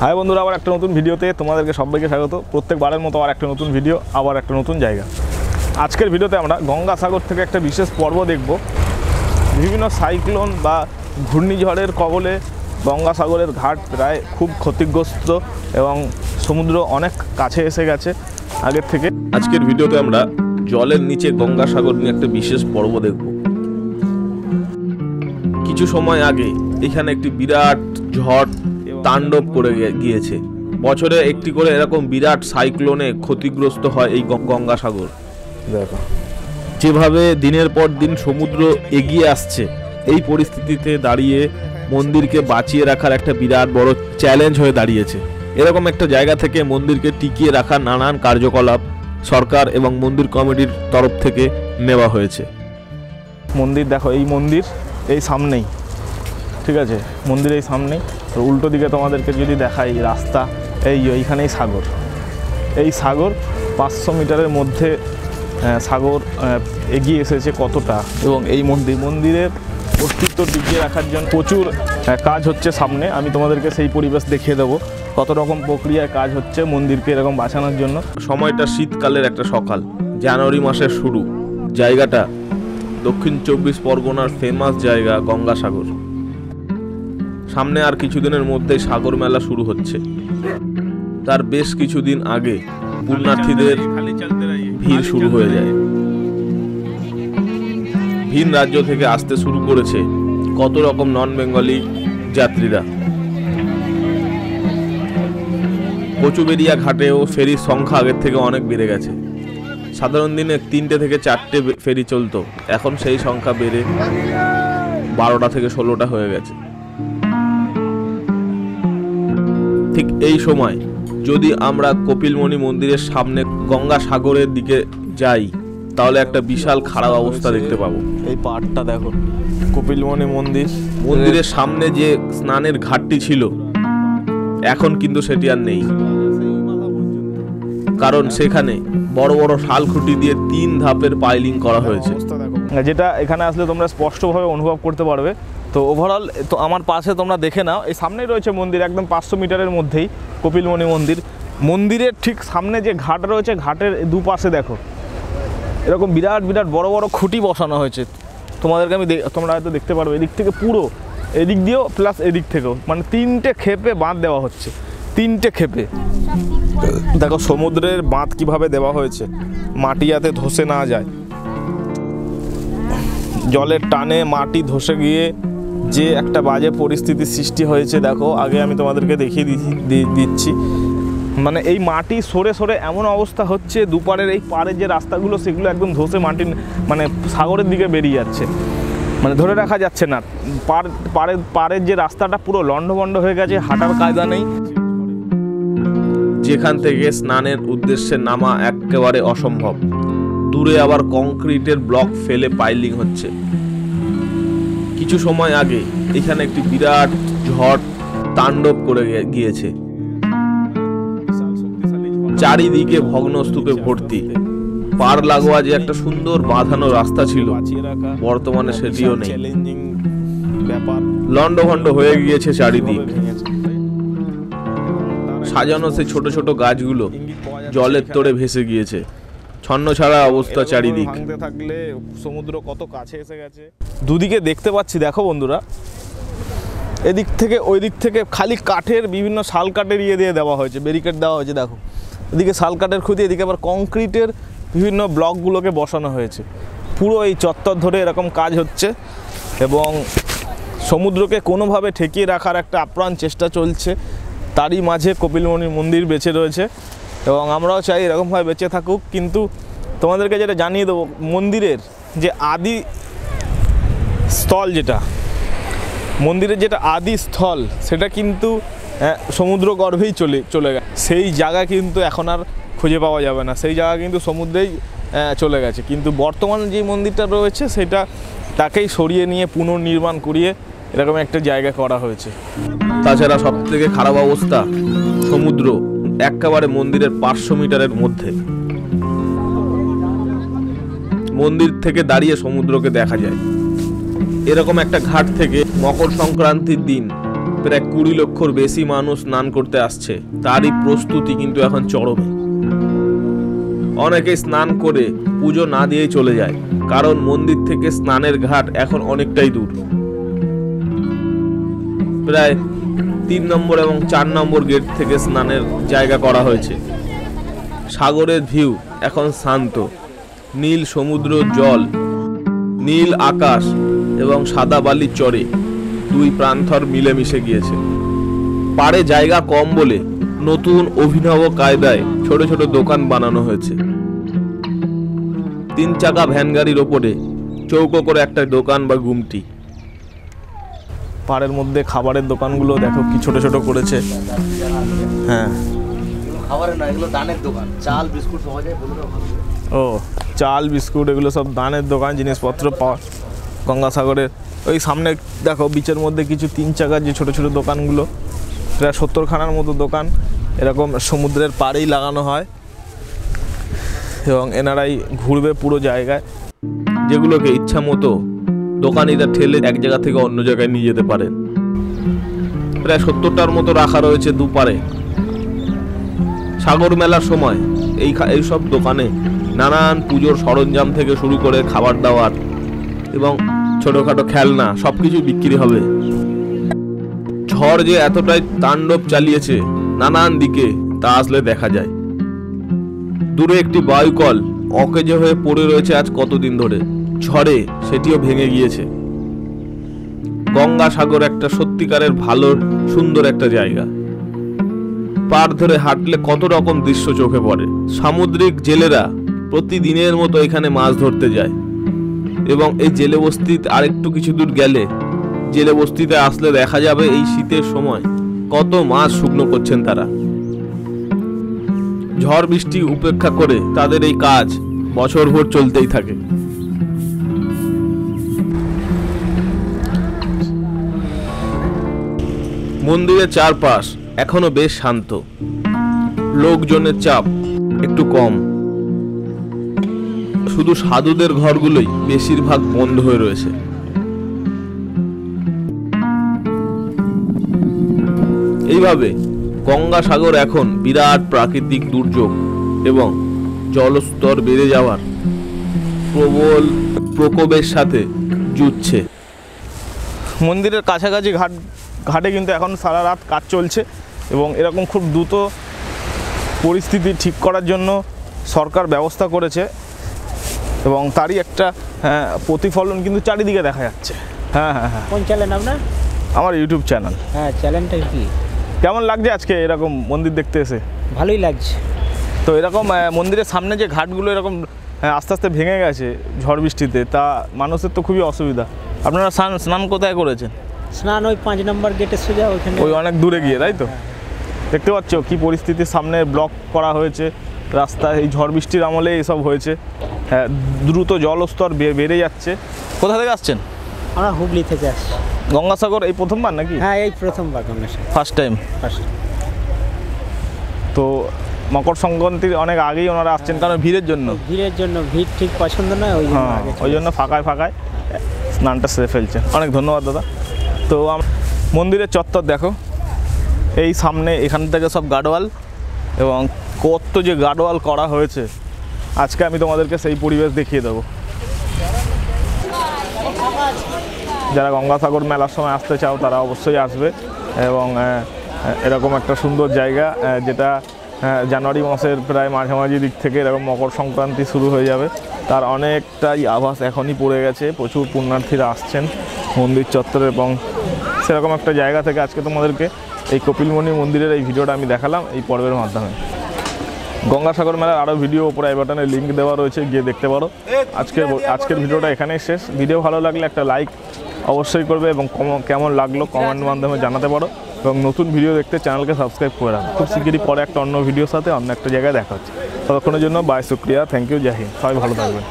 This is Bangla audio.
হাই বন্ধুরা, আবার একটা নতুন ভিডিওতে তোমাদেরকে সবাইকে স্বাগত। প্রত্যেকবারের মতো আর একটা নতুন ভিডিও, আবার একটা নতুন জায়গা। আজকের ভিডিওতে আমরা গঙ্গাসাগর থেকে একটা বিশেষ পর্ব দেখব। বিভিন্ন সাইক্লোন বা ঘূর্ণিঝড়ের কবলে গঙ্গাসাগরের ঘাট প্রায় খুব ক্ষতিগ্রস্ত এবং সমুদ্র অনেক কাছে এসে গেছে আগের থেকে। আজকের ভিডিওতে আমরা জলের নিচে গঙ্গাসাগর নিয়ে একটা বিশেষ পর্ব দেখব। কিছু সময় আগে এখানে একটি বিরাট ঝড় তাণ্ডব করে গিয়েছে। বছরে একটি করে এরকম বিরাট সাইক্লোনে ক্ষতিগ্রস্ত হয় এই গঙ্গাসাগর। দেখো যেভাবে দিনের পর দিন সমুদ্র এগিয়ে আসছে, এই পরিস্থিতিতে দাঁড়িয়ে মন্দিরকে বাঁচিয়ে রাখার একটা বিরাট বড় চ্যালেঞ্জ হয়ে দাঁড়িয়েছে। এরকম একটা জায়গা থেকে মন্দিরকে টিকিয়ে রাখার নানান কার্যকলাপ সরকার এবং মন্দির কমিটির তরফ থেকে নেওয়া হয়েছে। মন্দির দেখো, এই মন্দির এই সামনেই, ঠিক আছে, মন্দির এই সামনেই। তো উল্টো দিকে তোমাদেরকে যদি দেখাই রাস্তা, এইখানেই সাগর। এই সাগর 500 মিটারের মধ্যে সাগর এগিয়ে এসেছে কতটা। এবং এই মন্দিরের অস্তিত্ব টিকিয়ে রাখার জন্য প্রচুর কাজ হচ্ছে সামনে। আমি তোমাদেরকে সেই পরিবেশ দেখিয়ে দেবো, কত রকম প্রক্রিয়ায় কাজ হচ্ছে মন্দিরকে এরকম বাঁচানোর জন্য। সময়টা শীতকালের একটা সকাল, জানুয়ারি মাসের শুরু। জায়গাটা দক্ষিণ 24 পরগনার ফেমাস জায়গা গঙ্গাসাগর। সামনে আর কিছুদিনের মধ্যেই সাগর মেলা শুরু হচ্ছে। তার বেশ কিছুদিন আগে পুণ্যার্থীদের ভিড় শুরু হয়ে যায়। ভিন রাজ্য থেকে আসতে শুরু করেছে কত রকম নন বেঙ্গলি যাত্রীরা। কচুবেড়িয়া ঘাটেও ফেরির সংখ্যা আগের থেকে অনেক বেড়ে গেছে। সাধারণ দিনে 3টে থেকে 4টে ফেরি চলতো, এখন সেই সংখ্যা বেড়ে 12টা থেকে 16টা হয়ে গেছে। ঠিক এই সময় যদি আমরা কপিলমণি মন্দিরের সামনে গঙ্গাসাগরের দিকে যাই, তাহলে একটা বিশাল খারাপ অবস্থা দেখতে পাবো। এই পাহাড়টা দেখো, কপিলমণি মন্দিরের সামনে যে স্নানের ঘাটটি ছিল, এখন কিন্তু সেটি আর নেই। কারণ সেখানে বড় বড় শাল খুঁটি দিয়ে 3 ধাপের পাইলিং করা হয়েছে, যেটা এখানে আসলে তোমরা স্পষ্টভাবে অনুভব করতে পারবে। তো ওভারঅল তো আমার পাশে তোমরা দেখে নাও, এই সামনেই রয়েছে মন্দির, একদম 500 মিটারের মধ্যেই কপিলমণি মন্দির। মন্দিরের ঠিক সামনে যে ঘাট রয়েছে, ঘাটের দুপাশে দেখো এরকম বিরাট বিরাট বড় বড় খুঁটি বসানো হয়েছে। তোমাদেরকে তোমরা হয়তো দেখতে পারবে, এদিক থেকে পুরো, এদিক দিয়েও প্লাস এদিক থেকেও, মানে 3টে ক্ষেপে বাঁধ দেওয়া হচ্ছে। 3টে ক্ষেপে দেখো সমুদ্রের বাঁধ কিভাবে দেওয়া হয়েছে, মাটি যাতে ধসে না যায়। জলের টানে মাটি ধসে গিয়ে যে একটা বাজে পরিস্থিতির সৃষ্টি হয়েছে দেখো, আগে আমি তোমাদেরকে দেখিয়ে দিচ্ছি। মানে এই মাটি সরে সরে এমন অবস্থা হচ্ছে, দুপারের এই পাড়ের যে রাস্তাগুলো সেগুলো একদম ধসে মাটি মানে সাগরের দিকে বেরিয়ে যাচ্ছে, মানে ধরে রাখা যাচ্ছে না। পাড়ের যে রাস্তাটা পুরো লন্ডভন্ড হয়ে গেছে, হাঁটার কায়দা নেই। যেখান থেকে স্নানের উদ্দেশ্যে নামা একেবারে অসম্ভব। দূরে আবার কংক্রিটের ব্লক ফেলে পাইলিং হচ্ছে। কিছু সময় আগে এখানে একটি বিরাট ঝড় তাণ্ডব করে গিয়েছে। চারিদিকে ভগ্নস্তূপে ভর্তি। পার লাগোয়া যে একটা সুন্দর বাঁধানো রাস্তা ছিল, বর্তমানে সেটিও নেই। লন্ডভন্ড হয়ে গিয়েছে চারিদিক। সাজানো সেই ছোট ছোট গাছগুলো জলের তোড়ে ভেসে গিয়েছে। ছন্নছাড়া অবস্থা চারিদিক। থাকলে সমুদ্র কত কাছে এসে গেছে। দুদিকে দেখতে পাচ্ছি, দেখো বন্ধুরা, এদিক থেকে ওই দিক থেকে খালি কাঠের, বিভিন্ন শাল কাঠের দিয়ে দেওয়া হয়েছে, ব্যারিকেড দেওয়া হয়েছে। দেখো এদিকে শাল কাঠের খুঁটি, এদিকে আবার কংক্রিটের বিভিন্ন ব্লকগুলোকে বসানো হয়েছে। পুরো এই চত্বর ধরে এরকম কাজ হচ্ছে এবং সমুদ্রকে কোনোভাবে ঠেকিয়ে রাখার একটা আপ্রাণ চেষ্টা চলছে। তারই মাঝে কপিলমণি মন্দির বেঁচে রয়েছে এবং আমরাও চাই এরকমভাবে বেঁচে থাকুক। কিন্তু তোমাদেরকে যেটা জানিয়ে দেবো, মন্দিরের যে আদি স্থল, মন্দিরের যেটা আদি স্থল, সেটা কিন্তু সমুদ্র গর্ভেই চলে গেছে। সেই জায়গা কিন্তু এখন আর খুঁজে পাওয়া যাবে না, সেই জায়গা কিন্তু সমুদ্রেই চলে গেছে। কিন্তু বর্তমানে যে মন্দিরটা রয়েছে সেটা তাকেই সরিয়ে নিয়ে পুনর্নির্মাণ করিয়ে এরকম একটা জায়গা করা হয়েছে। তাছাড়া সব থেকে খারাপ অবস্থা, সমুদ্র একেবারে মন্দিরের 500 মিটারের মধ্যে। মন্দির থেকে দাঁড়িয়ে সমুদ্রকে দেখা যায়। এরকম একটা ঘাট থেকে মকর সংক্রান্তির দিন প্রায় 20 লক্ষর বেশি মানুষ স্নান করতে আসছে, তারই প্রস্তুতি কিন্তু এখন চরমে। অনেকে স্নান করে পুজো না দিয়েই চলে যায়, কারণ মন্দির থেকে স্নানের ঘাট এখন অনেকটাই দূর। প্রায় 3 নম্বর এবং 4 নম্বর গেট থেকে স্নানের জায়গা করা হয়েছে। সাগরের ভিউ এখন শান্ত, নীল সমুদ্র জল, নীল আকাশ এবং সাদা বালির চরে দুই প্রান্তর মিলেমিশে গিয়েছে। পাড়ে জায়গা কম বলে নতুন অভিনব কায়দায় ছোট ছোট দোকান বানানো হয়েছে। 3 চাকা ভ্যান গাড়ির ওপরে চৌকো করে একটা দোকান বা গুমটি। পাড়ের মধ্যে খাবারের দোকানগুলো দেখো কি ছোট ছোট করেছে। হ্যাঁ, খাবারের না, এগুলো দানের দোকান। চাল বিস্কুট পাওয়া যায়, বলুন ভালো। ও চাল বিস্কুট এগুলো সব দানের দোকান, জিনিসপত্র পাওয়া গঙ্গাসাগরের। ওই সামনে দেখো বিচের মধ্যে কিছু 3 চাকার যে ছোট ছোট দোকানগুলো, প্রায় 70খানার মতো দোকান এরকম সমুদ্রের পাড়েই লাগানো হয়, এবং এনারাই ঘুরবে পুরো জায়গায়, যেগুলোকে ইচ্ছা মতো দোকানিরা ঠেলে এক জায়গা থেকে অন্য জায়গায় নিয়ে যেতে পারেন। প্রায় 70টার মতো রাখা রয়েছে দুপারে। সাগর মেলার সময় এই সব দোকানে নানান পুজোর সরঞ্জাম থেকে শুরু করে খাবার দাবার এবং ছোটখাটো খেলনা সবকিছু বিক্রি হবে। ঝড় যে এতটাই তাণ্ডব চালিয়েছে নানান দিকে তা আসলে দেখা যায়। দূরে একটি বায়ুকল অকেজো হয়ে পড়ে রয়েছে আজ কতদিন ধরে, ঝড়ে সেটিও ভেঙে গিয়েছে। গঙ্গাসাগর একটা সত্যিকারের ভালো সুন্দর একটা জায়গা। পার ধরে হাঁটলে কত রকম দৃশ্য চোখে পড়ে। সামুদ্রিক জেলেরা প্রতিদিনের মতো এখানে মাছ ধরতে যায়, এবং এই জেলে বস্তিতে আরেকটু কিছু দূর গেলে জেলে বস্তিতে আসলে দেখা যাবে এই শীতের সময় কত মাছ শুকনো করছেন তারা। ঝড় বৃষ্টি উপেক্ষা করে তাদের এই কাজ বছরভর চলতেই থাকে। মন্দিরের চারপাশ এখনো বেশ শান্ত, লোকজনের চাপ একটু কম। শুধু সাধুদের ঘরগুলোই বেশিরভাগ বন্ধ হয়ে রয়েছে। এইভাবে গঙ্গাসাগর এখন বিরাট প্রাকৃতিক দুর্যোগ এবং জলস্তর বেড়ে যাওয়ার প্রবল প্রকোপের সাথে যুঝছে। মন্দিরের কাছাকাছি ঘাটে কিন্তু এখন সারা রাত কাজ চলছে, এবং এরকম খুব দ্রুত পরিস্থিতি ঠিক করার জন্য সরকার ব্যবস্থা করেছে, এবং তারই একটা প্রতিফলন কিন্তু চারিদিকে দেখা যাচ্ছে। হ্যাঁ হ্যাঁ হ্যাঁ। কোন চ্যানেল আপনার? আমার ইউটিউব চ্যানেল। হ্যাঁ, চ্যানেলটা কি? কেমন লাগছে আজকে এরকম মন্দির দেখতে এসে? ভালোই লাগছে। তো এরকম মন্দিরের সামনে যে ঘাটগুলো এরকম আস্তে আস্তে ভেঙে গেছে ঝড় বৃষ্টিতে, তা মানুষের তো খুবই অসুবিধা। আপনারা স্নান কোথায় করেছেন? স্নান ওই 5 নম্বর গেটে সোজা ওইখানে, ওই অনেক দূরে গিয়ে, তাই তো? দেখতে পাচ্ছ কি পরিস্থিতির সামনে ব্লক করা হয়েছে রাস্তা। এই ঝড় বৃষ্টির আমলে এসব হয়েছে। হ্যাঁ, দ্রুত জলস্তর বেড়ে যাচ্ছে। কোথা থেকে আসছেন? আমরা হুগলি থেকে আসছি। গঙ্গাসাগর এই প্রথমবার নাকি? হ্যাঁ, এই প্রথমবার গঙ্গাসাগর, ফার্স্ট টাইম। তো মকর সংক্রান্তির অনেক আগেই ওনারা আসছেন, কারণ ভিড়ের জন্য। ভিড় ঠিক পছন্দ নয়, ওই জন্য ফাঁকায় স্নানটা সেরে ফেলছেন। অনেক ধন্যবাদ দাদা। তো মন্দিরের চত্বর দেখো, এই সামনে এখান থেকে সব গার্ডওয়াল, এবং কত যে গার্ডওয়াল করা হয়েছে, আজকে আমি তোমাদেরকে সেই পরিবেশ দেখিয়ে দেবো। যারা গঙ্গাসাগর মেলার সময় আসতে চাও তারা অবশ্যই আসবে, এবং এরকম একটা সুন্দর জায়গা, যেটা জানুয়ারি মাসের প্রায় মাঝামাঝি দিক থেকে এরকম মকর সংক্রান্তি শুরু হয়ে যাবে, তার অনেকটাই আভাস এখনই পড়ে গেছে। প্রচুর পুণ্যার্থীরা আসছেন মন্দির চত্বরে, এবং সেরকম একটা জায়গা থেকে আজকে তোমাদেরকে এই কপিলমুনি মন্দিরের এই ভিডিওটা আমি দেখালাম এই পর্বের মাধ্যমে। গঙ্গাসাগর মেলার আরও ভিডিও উপরে আই বাটনে লিঙ্ক দেওয়া রয়েছে, গিয়ে দেখতে পারো। আজকের ভিডিওটা এখানেই শেষ। ভিডিও ভালো লাগলে একটা লাইক অবশ্যই করবে, এবং কেমন লাগলো কমেন্ট মাধ্যমে জানাতে পারো, এবং নতুন ভিডিও দেখতে চ্যানেলকে সাবস্ক্রাইব করে রাখো। খুব শিগগিরই পরে একটা অন্য ভিডিওর সাথে অন্য একটা জায়গায় দেখা হচ্ছে। ততক্ষণের জন্য বাই, শুক্রিয়া, থ্যাংক ইউ, জয় হিন্দ। সবাই ভালো থাকবেন।